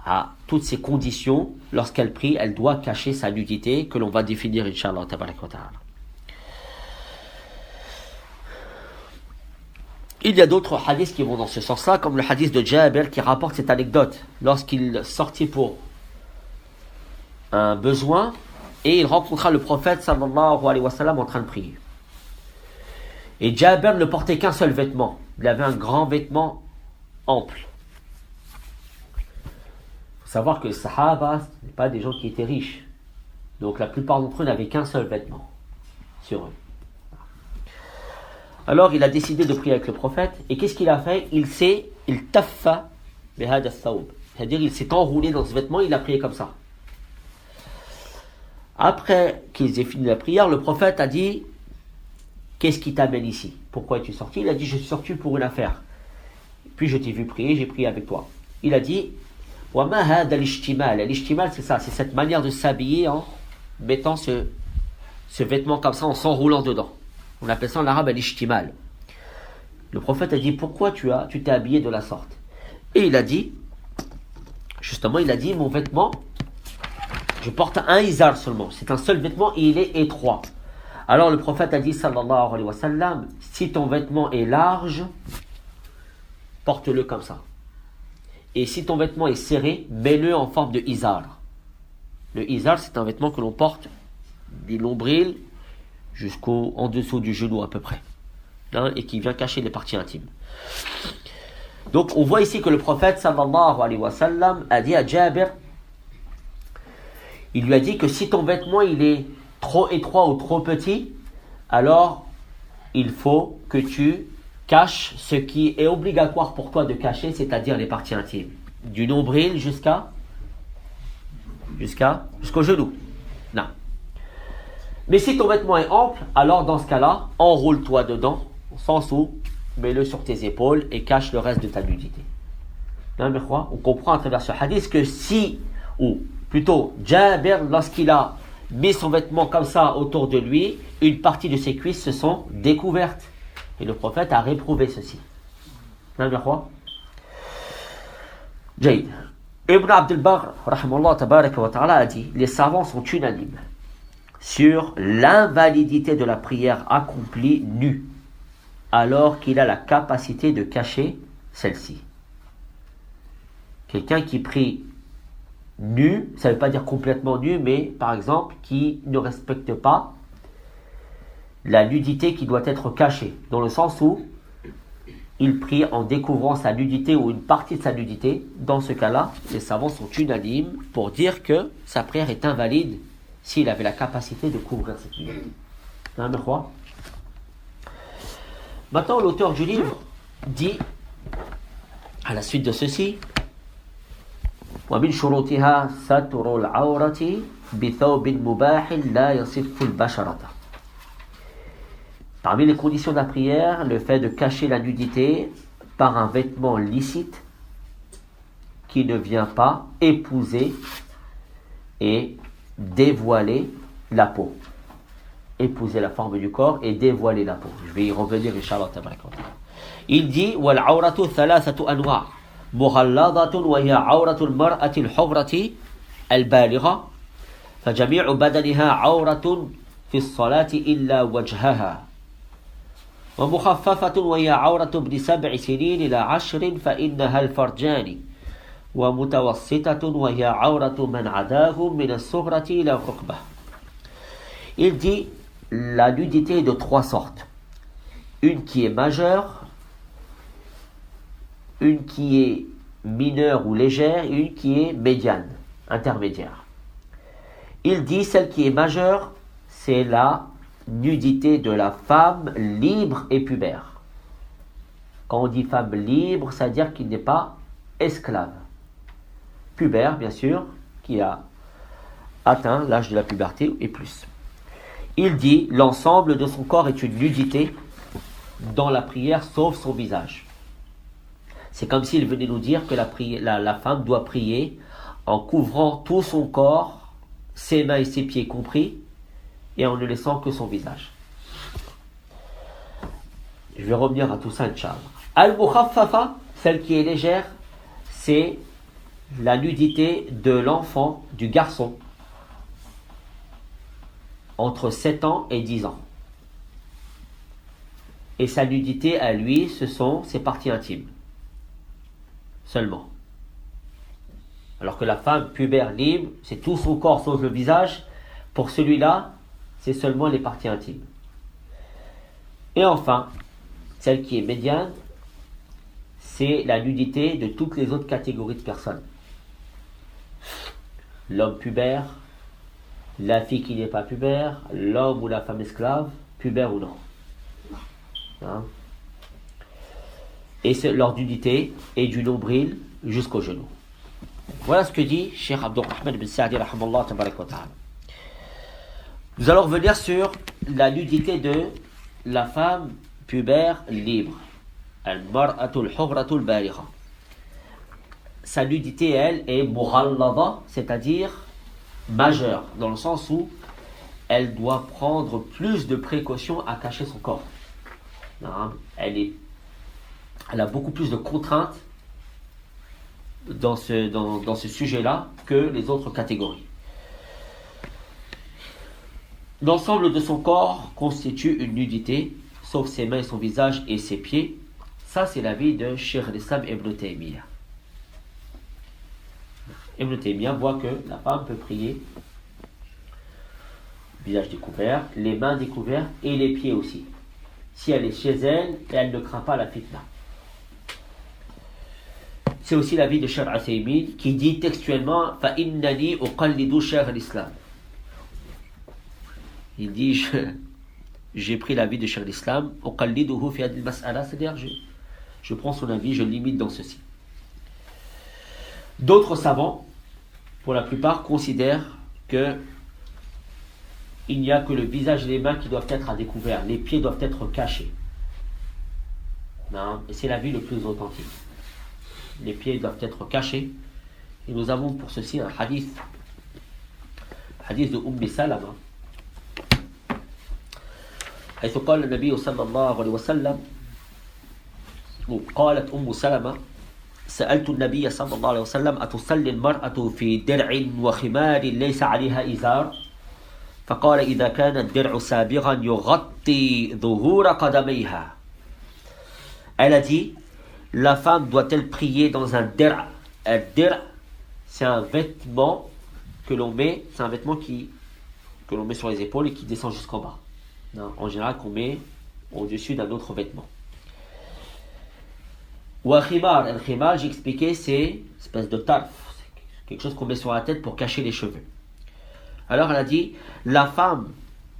à toutes ces conditions. Lorsqu'elle prie, elle doit cacher sa nudité que l'on va définir, Inch'Allah, tabaraka wa ta'ala. Il y a d'autres hadiths qui vont dans ce sens-là, comme le hadith de Jabir qui rapporte cette anecdote. Lorsqu'il sortit pour un besoin, et il rencontra le prophète sallallahu alayhi wa sallam en train de prier. Et Jabir ne portait qu'un seul vêtement. Il avait un grand vêtement ample. Il faut savoir que les Sahaba, ce n'est pas des gens qui étaient riches. Donc la plupart d'entre eux n'avaient qu'un seul vêtement sur eux. Alors il a décidé de prier avec le prophète. Et qu'est-ce qu'il a fait? Il taffa bihad al-thawb. C'est-à-dire il s'est enroulé dans ce vêtement, il a prié comme ça. Après qu'ils aient fini la prière, le prophète a dit, qu'est-ce qui t'amène ici? Pourquoi es-tu sorti? Il a dit, je suis sorti pour une affaire. Puis je t'ai vu prier, j'ai prié avec toi. Il a dit, wa ma hada l'ishtimal. L'ishtimal, c'est ça, c'est cette manière de s'habiller en mettant ce vêtement comme ça, en s'enroulant dedans. On appelle ça en arabe l'ishtimal. Le prophète a dit, pourquoi tu t'es habillé de la sorte? Et il a dit, justement, mon vêtement, je porte un izar seulement. C'est un seul vêtement et il est étroit. Alors le prophète a dit, sallallahu alayhi wa sallam, si ton vêtement est large, porte-le comme ça. Et si ton vêtement est serré, mets-le en forme de izar. Le izar, c'est un vêtement que l'on porte du nombril jusqu'en dessous du genou à peu près. Hein, et qui vient cacher les parties intimes. Donc on voit ici que le prophète sallallahu alayhi wa sallam a dit à Jabir, il lui a dit que si ton vêtement il est trop étroit ou trop petit, alors il faut que tu caches ce qui est obligatoire pour toi de cacher, c'est-à-dire les parties intimes. Du nombril jusqu'au genou. Non. Mais si ton vêtement est ample, alors dans ce cas-là, enroule-toi dedans, sans sous, mets-le sur tes épaules et cache le reste de ta nudité. Non, mais quoi? On comprend à travers ce hadith que plutôt Jabir, lorsqu'il a mis son vêtement comme ça autour de lui, une partie de ses cuisses se sont découvertes. Et le prophète a réprouvé ceci. Non, mais quoi? Jaïd. Ibn Abd al-Barr, rahimahullah tabaraka wa ta'ala, a dit, les savants sont unanimes sur l'invalidité de la prière accomplie nue, alors qu'il a la capacité de cacher celle-ci. Quelqu'un qui prie nu, ça ne veut pas dire complètement nu, mais par exemple qui ne respecte pas la nudité qui doit être cachée, dans le sens où il prie en découvrant sa nudité ou une partie de sa nudité. Dans ce cas-là, les savants sont unanimes pour dire que sa prière est invalide s'il avait la capacité de couvrir cette nudité. Maintenant, l'auteur du livre dit, à la suite de ceci, ومن شروطها ستر العورة بثوب مباح لا يصف البشرة. Parmi les conditions de la prière, le fait de cacher la nudité par un vêtement licite qui ne vient pas épouser et dévoiler la peau. Épouser la forme du corps et dévoiler la peau. Je vais y revenir, Inch'Allah. Il dit, وَالْعَوْرَةُ ثَلَاثَةُ أَنْوَاعٍ مغلظة وهي عورة المرأة الحرة البالغة فجميع بدنها عورة في الصلاة إلا وجهها ومخففة وهي عورة ابن 7 سنين إلى 10 فإنها الفرجان ومتوسطة وهي عورة من عداهم من الصغرة إلى الركبة. Il dit la nudité est de 3 sortes. Une qui est majeure, une qui est mineure ou légère et une qui est médiane, intermédiaire. Il dit celle qui est majeure, c'est la nudité de la femme libre et pubère. Quand on dit femme libre, ça veut dire qu'il n'est pas esclave. Pubère, bien sûr, qui a atteint l'âge de la puberté et plus. Il dit, l'ensemble de son corps est une nudité dans la prière, sauf son visage. C'est comme s'il venait nous dire que la femme doit prier en couvrant tout son corps, ses mains et ses pieds compris, et en ne laissant que son visage. Je vais revenir à tout ça, Inch'Allah. Al-Mukhaffafa, celle qui est légère, c'est la nudité de l'enfant, du garçon, entre 7 ans et 10 ans. Et sa nudité à lui, ce sont ses parties intimes. Seulement. Alors que la femme pubère libre, c'est tout son corps sauf le visage. Pour celui-là, c'est seulement les parties intimes. Et enfin, celle qui est médiane, c'est la nudité de toutes les autres catégories de personnes. L'homme pubère, la fille qui n'est pas pubère, l'homme ou la femme esclave, pubère ou non. Hein? Et leur nudité est du nombril jusqu'au genou. Voilà ce que dit Cheikh Abdurrahman bin Sa'di rahmallah tabarak wa ta'ala. Nous allons revenir sur la nudité de la femme pubère libre. Al-mar'atul hurratul baligha. Sa nudité, elle, est mughallada, c'est-à-dire majeure, dans le sens où elle doit prendre plus de précautions à cacher son corps. Elle a beaucoup plus de contraintes dans ce sujet-là que les autres catégories. L'ensemble de son corps constitue une nudité, sauf ses mains, son visage et ses pieds. Ça, c'est l'avis de Cheikh al-Islam Ibn Taymiyyah. Ibn Taymiyyah voit que la femme peut prier, visage découvert, les mains découvertes et les pieds aussi. Si elle est chez elle et elle ne craint pas la fitna. C'est aussi l'avis de Cheikh Al-Uthaymin qui dit textuellement فَإِنَّنِي أُقَلِّدُ شَيْخَ الْإِسْلَامِ. Il dit j'ai pris l'avis de Cheikh al-Islam أُقَلِّدُهُ فِي هَذِهِ الْمَسْأَلَةِ, c'est-à-dire je prends son avis, je limite dans ceci. D'autres savants, pour la plupart, considèrent que il n'y a que le visage et les mains qui doivent être à découvert, les pieds doivent être cachés. Non, et c'est l'avis le plus authentique. Les pieds doivent être cachés. Et nous avons pour ceci un hadith de Salama. حيث قال النبي صلى الله عليه وسلم قالت سلمة سألت النبي صلى الله عليه وسلم أتصلي المرأة في درع وخمار ليس عليها إزار فقال إذا كان الدرع سابغا يغطي ظهور قدميها. Elle a dit, la femme doit-elle prier dans un dir'? Un dir', c'est un vêtement que l'on met, c'est un vêtement que l'on met sur les épaules et qui descend jusqu'en bas. Non, en général, qu'on met au-dessus d'un autre vêtement. Ou un khimar. Un khimar, j'ai expliqué, c'est une espèce de tarf, c'est quelque chose qu'on met sur la tête pour cacher les cheveux. Alors elle a dit, la femme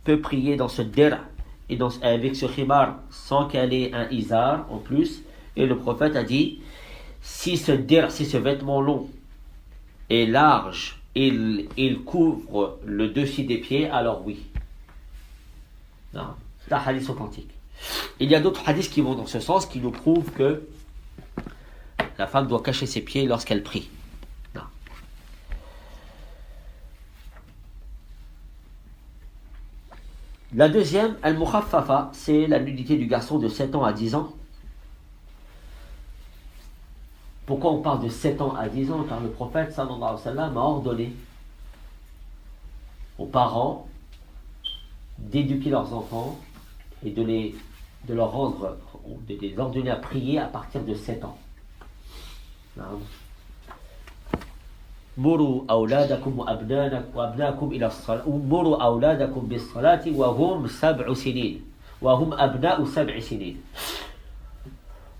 peut prier dans ce dir' et avec ce khimar sans qu'elle ait un izar en plus. Et le prophète a dit, si ce dir', si ce vêtement long est large, il couvre le dessus des pieds, alors oui. Non, c'est un hadith authentique. Il y a d'autres hadiths qui vont dans ce sens, qui nous prouvent que la femme doit cacher ses pieds lorsqu'elle prie. Non. La deuxième, al-mukhaffafa, c'est la nudité du garçon de 7 ans à 10 ans. Pourquoi on parle de 7 ans à 10 ans? Car le prophète sallallahu alayhi wa sallam a ordonné aux parents d'éduquer leurs enfants et de les ordonner à prier à partir de 7 ans. Muru awladakum wa abnaakum ila as-salat muru awladakum bis-salati wa hum 7 sinin wa hum abna'u 7 sinin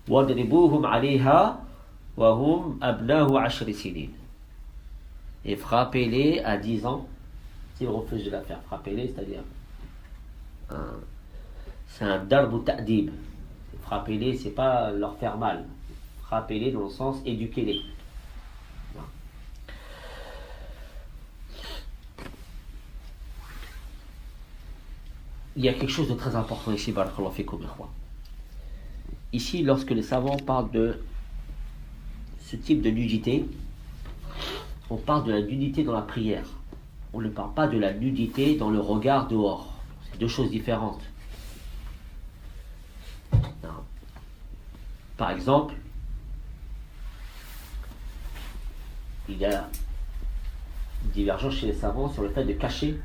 wadribuhum 'alayha wa hum abna'u 10 sinin. Et frappez-les à 10 ans s'ils refusent de la faire. Frappez-les, c'est-à-dire C'est un darbu ta'dib. Frappez-les, c'est pas leur faire mal. Frappez-les dans le sens éduquez-les. Il y a quelque chose de très important ici, barakallahu fikum, ikhwa. Ici, lorsque les savants parlent de ce type de nudité, on parle de la nudité dans la prière. On ne parle pas de la nudité dans le regard dehors. C'est deux choses différentes. Non. Par exemple, il y a une divergence chez les savants sur le fait de cacher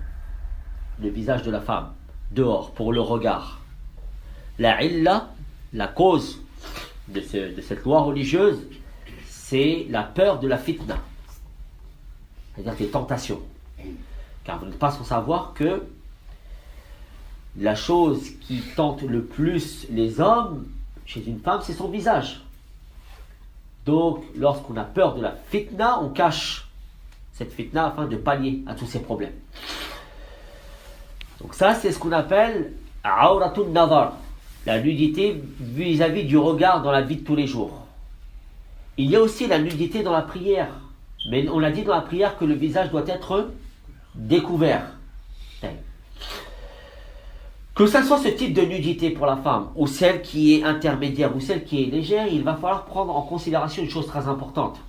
le visage de la femme dehors pour le regard. La illa, la cause de cette loi religieuse, c'est la peur de la fitna, c'est-à-dire des tentations. Car vous n'êtes pas sans savoir que la chose qui tente le plus les hommes chez une femme, c'est son visage. Donc, lorsqu'on a peur de la fitna, on cache cette fitna afin de pallier à tous ces problèmes. Donc ça, c'est ce qu'on appelle awratun nazar, la nudité vis-à-vis du regard dans la vie de tous les jours. Il y a aussi la nudité dans la prière. Mais on a dit dans la prière que le visage doit être découvert. Que ce soit ce type de nudité pour la femme, ou celle qui est intermédiaire, ou celle qui est légère, il va falloir prendre en considération une chose très importante.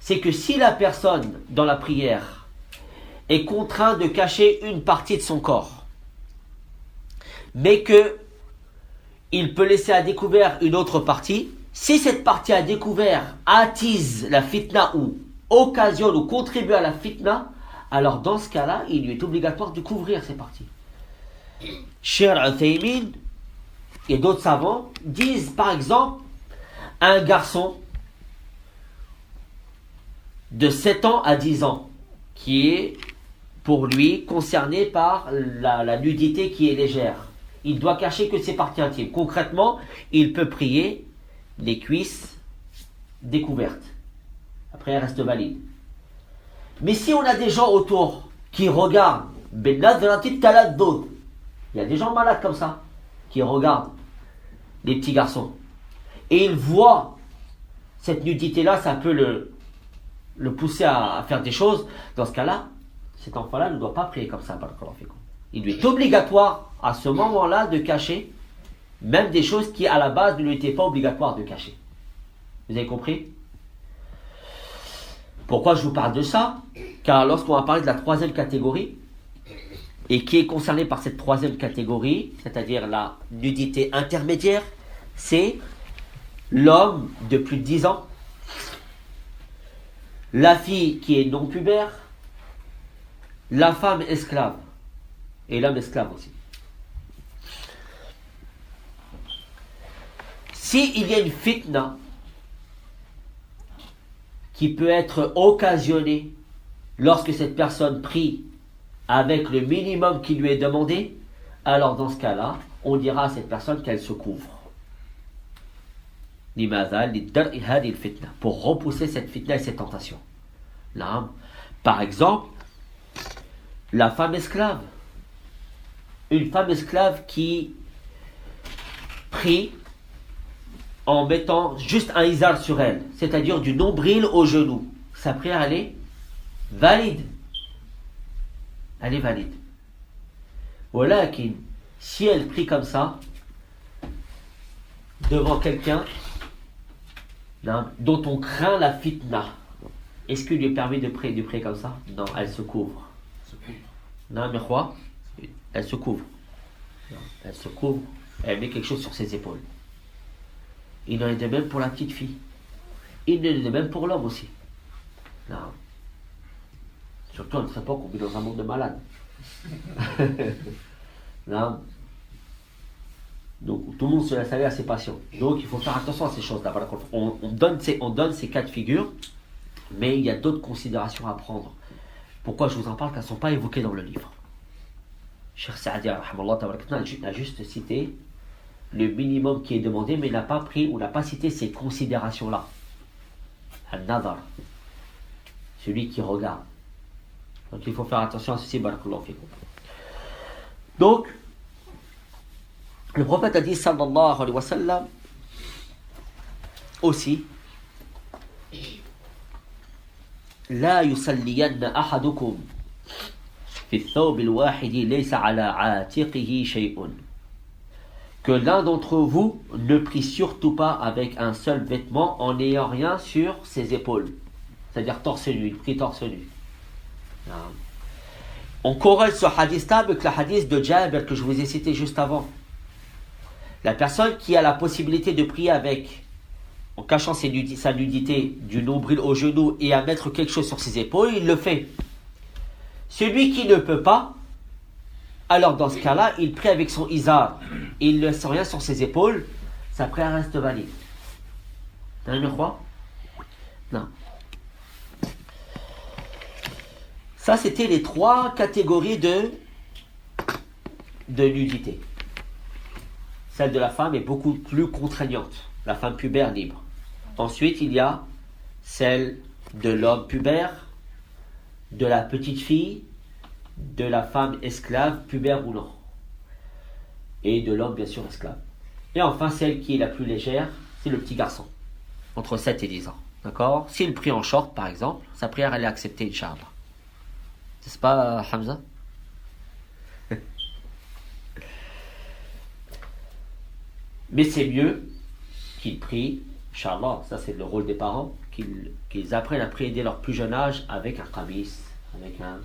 C'est que si la personne, dans la prière, est contrainte de cacher une partie de son corps, mais que il peut laisser à découvert une autre partie, si cette partie à découvert attise la fitna ou occasionne ou contribue à la fitna, alors dans ce cas-là, il lui est obligatoire de couvrir ces parties. Cheikh Uthaymin et d'autres savants disent par exemple un garçon de 7 ans à 10 ans qui est pour lui concerné par la nudité qui est légère. Il doit cacher que ses parties intimes. Concrètement, il peut prier les cuisses découvertes. Après, elle reste valide. Mais si on a des gens autour qui regardent, il y a des gens malades comme ça, qui regardent les petits garçons. Et ils voient cette nudité-là, ça peut le pousser à faire des choses. Dans ce cas-là, cet enfant-là ne doit pas prier comme ça. Il lui est obligatoire à ce moment-là de cacher même des choses qui à la base ne lui étaient pas obligatoires de cacher. Vous avez compris? Pourquoi je vous parle de ça? Car lorsqu'on va parler de la troisième catégorie, et qui est concerné par cette troisième catégorie, c'est-à-dire la nudité intermédiaire, c'est l'homme de plus de 10 ans, la fille qui est non pubère, la femme esclave et l'homme esclave aussi. S'il y a une fitna qui peut être occasionnée lorsque cette personne prie avec le minimum qui lui est demandé, alors dans ce cas-là, on dira à cette personne qu'elle se couvre. Pour repousser cette fitna et cette tentation. Là, par exemple, la femme esclave. Une femme esclave qui prie en mettant juste un izar sur elle, c'est-à-dire du nombril au genou. Sa prière, elle est valide. Elle est valide. Voilà qui, si elle prie comme ça, devant quelqu'un dont on craint la fitna, est-ce qu'il lui est permis de prier comme ça? Non, elle se couvre. Non, mais quoi? Elle se couvre. Non, elle se couvre, elle met quelque chose sur ses épaules. Il en est de même pour la petite fille. Il en est de même pour l'homme aussi. Non. Surtout à notre époque, on vit dans un monde de malades. Non. Donc tout le monde se laisse aller à ses passions. Donc il faut faire attention à ces choses-là. On donne ces cas de figure, mais il y a d'autres considérations à prendre. Pourquoi je vous en parle? Qu'elles ne sont pas évoquées dans le livre. Cheikh Saadi a juste cité le minimum qui est demandé, mais n'a pas pris ou n'a pas cité ces considérations-là. Al-Nadar, celui qui regarde. Donc il faut faire attention à ceci. Barakallahu fikum. Donc, le prophète a dit, sallallahu alayhi wa sallam, aussi, لا يصلين أحدكم في الثوب الواحد ليس على عاتقه شيء. Que l'un d'entre vous ne prie surtout pas avec un seul vêtement en n'ayant rien sur ses épaules. C'est-à-dire torse nu, il prie torse nu. On corrèle ce hadith-là avec le hadith de Jabir que je vous ai cité juste avant. La personne qui a la possibilité de prier avec, en cachant sa nudité du nombril au genou et à mettre quelque chose sur ses épaules, il le fait. Celui qui ne peut pas, alors dans ce cas-là, il prie avec son izar. Il ne laisse rien sur ses épaules, sa prière reste valide. T'as un croix? Non. Ça, c'était les 3 catégories de nudité. Celle de la femme est beaucoup plus contraignante. La femme pubère libre. Ensuite, il y a celle de l'homme pubère, de la petite fille, de la femme esclave, pubère ou non. Et de l'homme, bien sûr, esclave. Et enfin, celle qui est la plus légère, c'est le petit garçon. Entre 7 et 10 ans. D'accord? S'il prie en short, par exemple, sa prière, elle est acceptée, Inch'Allah. N'est-ce pas, Hamza? Mais c'est mieux qu'ils prient, Inch'Allah, ça c'est le rôle des parents, qu'ils apprennent à prier dès leur plus jeune âge avec un qamis, avec un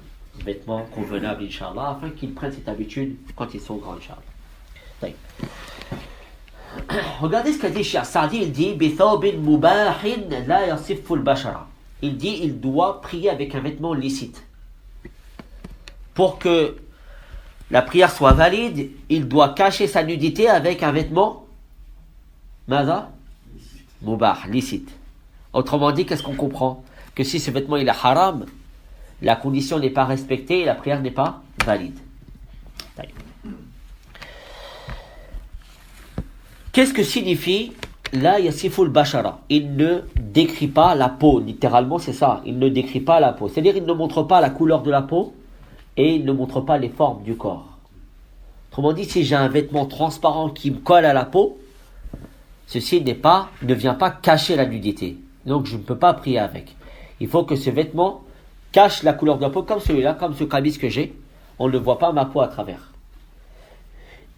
vêtement convenable, Inch'Allah, afin qu'ils prennent cette habitude quand ils sont grands, Inch'Allah. Regardez ce qu'a dit Cheikh Saadi, il dit بِثَوْبٍ مُبَاحٍ لَا يَصِفُّ الْبَشَرَ. Il dit, il doit prier avec un vêtement licite. Pour que la prière soit valide, il doit cacher sa nudité avec un vêtement Mada? Mubah, licite. Autrement dit, qu'est-ce qu'on comprend? Que si ce vêtement il est haram, la condition n'est pas respectée et la prière n'est pas valide. Qu'est-ce que signifie la yasiful bashara? Il ne décrit pas la peau, littéralement c'est ça, il ne décrit pas la peau. C'est-à-dire il ne montre pas la couleur de la peau et il ne montre pas les formes du corps. Autrement dit, si j'ai un vêtement transparent qui me colle à la peau, ceci ne vient pas cacher la nudité. Donc je ne peux pas prier avec. Il faut que ce vêtement cache la couleur de la peau, comme celui-là, comme ce qamis que j'ai. On ne voit pas ma peau à travers.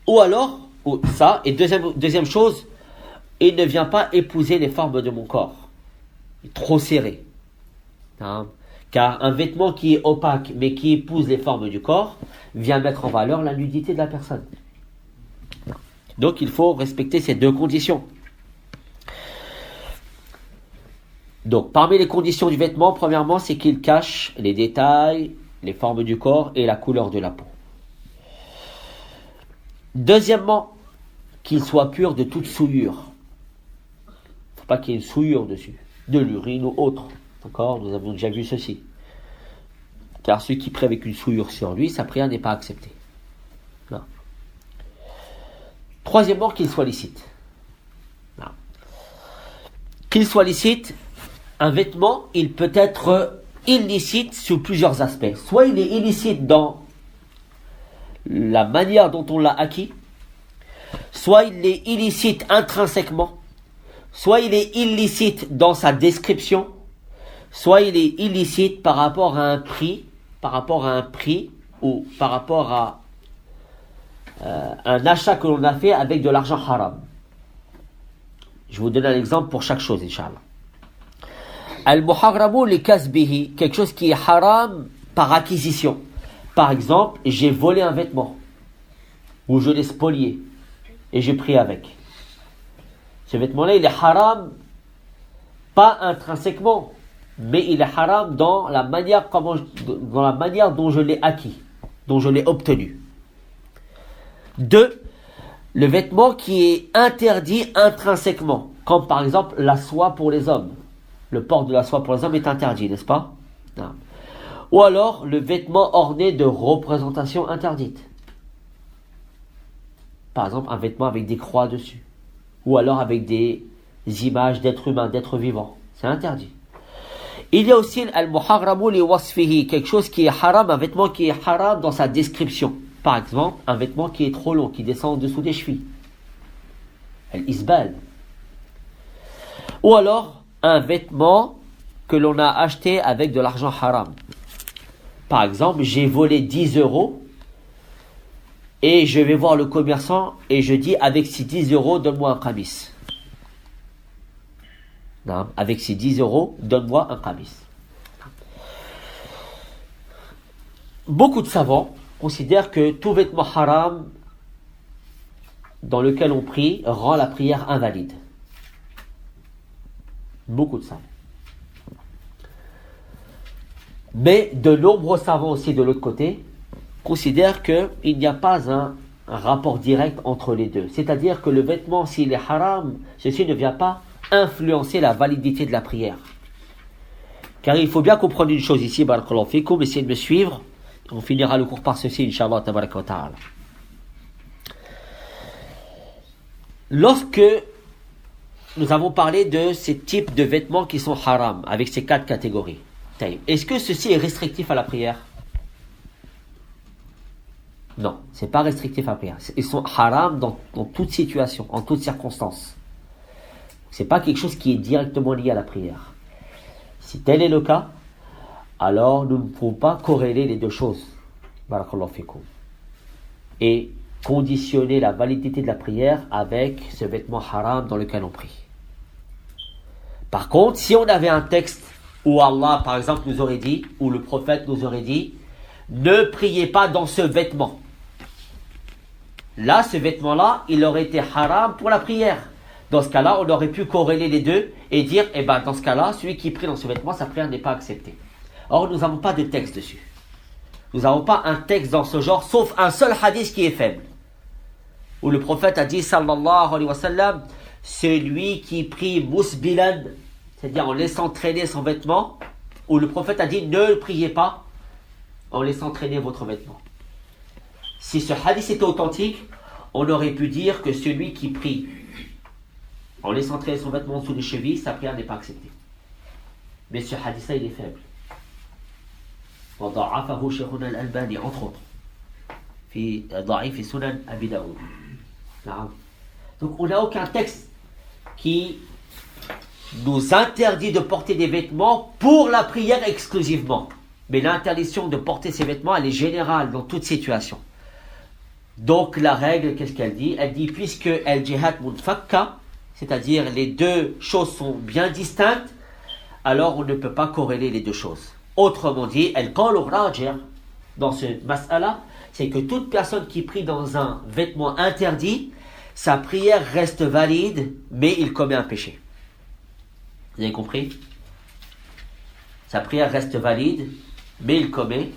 Ou alors, ça, et deuxième chose, il ne vient pas épouser les formes de mon corps. Il est trop serré. Hein? Car un vêtement qui est opaque, mais qui épouse les formes du corps, vient mettre en valeur la nudité de la personne. Donc il faut respecter ces 2 conditions. Donc parmi les conditions du vêtement, premièrement, c'est qu'il cache les détails, les formes du corps et la couleur de la peau. Deuxièmement, qu'il soit pur de toute souillure. Il ne faut pas qu'il y ait une souillure dessus, de l'urine ou autre. D'accord? Nous avons déjà vu ceci. Car celui qui prie avec une souillure sur lui, sa prière n'est pas acceptée. Non. Troisièmement, qu'il soit licite. Non. Qu'il soit licite, un vêtement, il peut être illicite sous plusieurs aspects. Soit il est illicite dans la manière dont on l'a acquis, soit il est illicite intrinsèquement, soit il est illicite dans sa description, soit il est illicite par rapport à un prix, ou par rapport à un achat que l'on a fait avec de l'argent haram. Je vous donne un exemple pour chaque chose, Inch'Allah. Al-muharramu li kasbihi, quelque chose qui est haram par acquisition. Par exemple, j'ai volé un vêtement, ou je l'ai spolié, et j'ai pris avec. Ce vêtement-là, il est haram, pas intrinsèquement, mais il est haram dans la manière dont je l'ai acquis, dont je l'ai obtenu. 2. Le vêtement qui est interdit intrinsèquement, comme par exemple la soie pour les hommes. Le port de la soie pour les hommes est interdit, n'est-ce pas? Non. Ou alors le vêtement orné de représentations interdites. Par exemple, un vêtement avec des croix dessus. Ou alors avec des images d'êtres humains, d'êtres vivants. C'est interdit. Il y a aussi al-muharramu li wasfihi, quelque chose qui est haram, un vêtement qui est haram dans sa description. Par exemple, un vêtement qui est trop long, qui descend en dessous des chevilles. Al-isbal. Ou alors, un vêtement que l'on a acheté avec de l'argent haram. Par exemple, j'ai volé 10 euros et je vais voir le commerçant et je dis, avec ces 10 euros, donne-moi un qamis. Non, avec ces 10 euros, donne-moi un qamis. Beaucoup de savants considèrent que tout vêtement haram dans lequel on prie rend la prière invalide. Beaucoup de savants. Mais de nombreux savants aussi de l'autre côté considèrent qu'il n'y a pas un rapport direct entre les deux. C'est-à-dire que le vêtement, s'il est haram, ceci ne vient pas influencer la validité de la prière. Car il faut bien comprendre une chose ici, barakallahu fikum, essayez de me suivre. On finira le cours par ceci, Inch'Allah, tabaraka wa ta'ala. Lorsque nous avons parlé de ces types de vêtements qui sont haram, avec ces 4 catégories, est-ce que ceci est restrictif à la prière? Non, c'est pas restrictif à la prière. Ils sont haram dans toute situation, en toute circonstance. C'est pas quelque chose qui est directement lié à la prière. Si tel est le cas, alors nous ne pouvons pas corréler les deux choses. Barakallahu fikum. Et conditionner la validité de la prière avec ce vêtement haram dans lequel on prie. Par contre, si on avait un texte où Allah, par exemple, nous aurait dit, ou le prophète nous aurait dit, ne priez pas dans ce vêtement. Là, ce vêtement-là, il aurait été haram pour la prière. Dans ce cas-là, on aurait pu corréler les deux et dire, dans ce cas-là, celui qui prie dans ce vêtement, sa prière n'est pas acceptée. Or, nous n'avons pas de texte dessus. Nous n'avons pas un texte dans ce genre, sauf un seul hadith qui est faible. Où le prophète a dit, sallallahu alayhi wa sallam, celui qui prie musbilan, c'est-à-dire en laissant traîner son vêtement, où le prophète a dit, ne priez pas en laissant traîner votre vêtement. Si ce hadith était authentique, on aurait pu dire que celui qui prie en laissant traîner son vêtement sous les chevilles, sa prière n'est pas acceptée. Mais ce hadith-là, il est faible. وضعفه شيخنا الألباني entre autres في ضعيف سنن أبي داود. Donc on n'a aucun texte qui nous interdit de porter des vêtements pour la prière exclusivement. Mais l'interdiction de porter ces vêtements, elle est générale dans toute situation. Donc la règle, qu'est-ce qu'elle dit? Elle dit, puisque al-jihad munfakka, c'est-à-dire les deux choses sont bien distinctes, alors on ne peut pas corréler les deux choses. Autrement dit, al-qawl rajih dans ce mas'ala, c'est que toute personne qui prie dans un vêtement interdit, sa prière reste valide, mais il commet un péché. Vous avez compris? Sa prière reste valide, mais il commet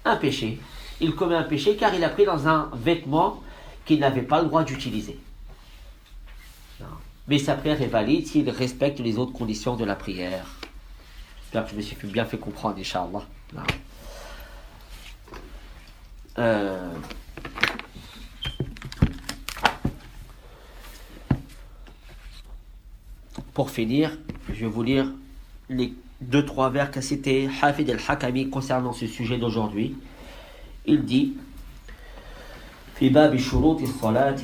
un péché. Il commet un péché car il a pris dans un vêtement qu'il n'avait pas le droit d'utiliser. Mais sa prière est valide s'il respecte les autres conditions de la prière. J'espère que je me suis bien fait comprendre, Inch'Allah. Pour finir, je vais vous lire les 2-3 vers qu'a cité Hafid al-Hakami concernant ce sujet d'aujourd'hui. Il dit في باب شروط الصلاة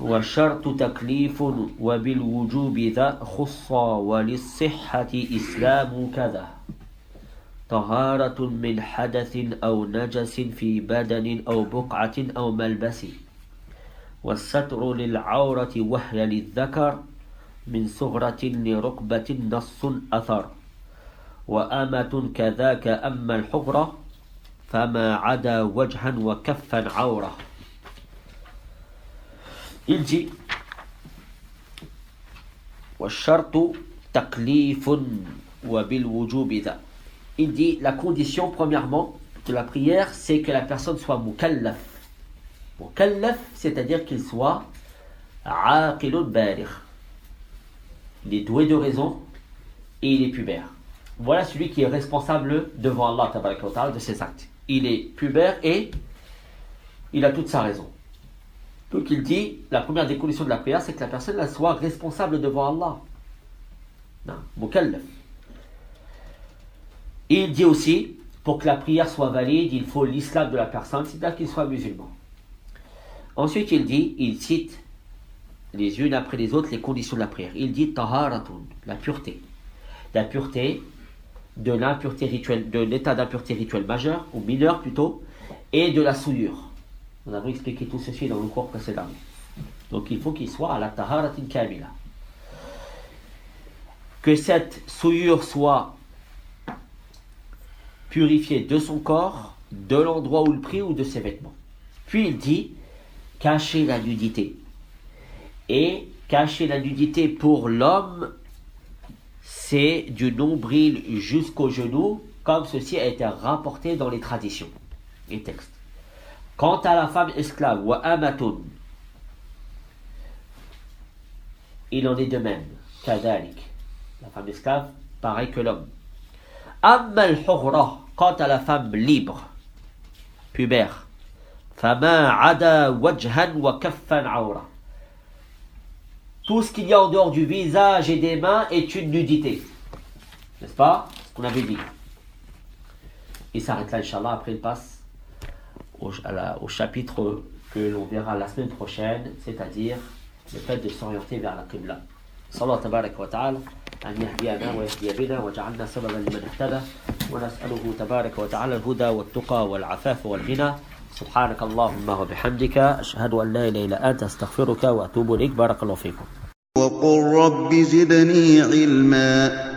والشرط تكليف وبالوجوب ذا خص وللصحة إسلام كذا طهارة من حدث أو نجس في بدن أو بقعة أو ملبس والستر للعورة وهي للذكر من صغرة لركبة نص أثر وأمة كذاك أما الحغرة فما عدا وجها وكفا عورة. Il dit وَالشَّرْطُ تَقْلِيفٌ وَبِالْوُجُوبِ ذَا. Il dit la condition premièrement de la prière, c'est que la personne soit mukallaf. Mukallaf, c'est-à-dire qu'il soit aqilun baligh. Il est doué de raison et il est pubère. Voilà celui qui est responsable devant Allah tabaraka wa ta'ala de ses actes. Il est pubère et il a toute sa raison. Donc il dit, la première des conditions de la prière, c'est que la personne elle soit responsable devant Allah. Non, mukallaf. Et il dit aussi, pour que la prière soit valide, il faut l'islam de la personne, c'est-à-dire qu'il soit musulman. Ensuite, il cite les unes après les autres les conditions de la prière. Il dit taharatun, la pureté. La pureté de l'impureté rituelle, de l'état d'impureté rituelle majeure, ou mineure plutôt, et de la souillure. Nous avons expliqué tout ceci dans le cours précédent. Donc il faut qu'il soit à la taharatin kamila. Que cette souillure soit purifiée de son corps, de l'endroit où il prie ou de ses vêtements. Puis il dit cacher la nudité. Et cacher la nudité pour l'homme, c'est du nombril jusqu'au genou, comme ceci a été rapporté dans les traditions, les textes. Quant à la femme esclave, wa amatun, il en est de même, kadalik. La femme esclave, pareil que l'homme. Amma al-hurra, quant à la femme libre, pubère, fama ada wajhan wa kaffan awra. Tout ce qu'il y a en dehors du visage et des mains est une nudité. N'est-ce pas? Ce qu'on avait dit. Il s'arrête là, Inch'Allah. Après, il passe au chapitre que l'on verra la semaine prochaine, c'est-à-dire le fait de s'orienter vers la Qibla. Sallallahu tabarak wa ta'ala, an yahdiyana wa yahdiya bina wa ja'alna sababan liman ihtada wa nas'aluhu tabarak wa ta'ala al-huda wa al-tuqa wa al-'afaf wa al-ghina. سبحانك اللهم وبحمدك أشهد أن لا إله إلا أنت أستغفرك وأتوب إليك بارك الله فيكم وقل رب زدني علما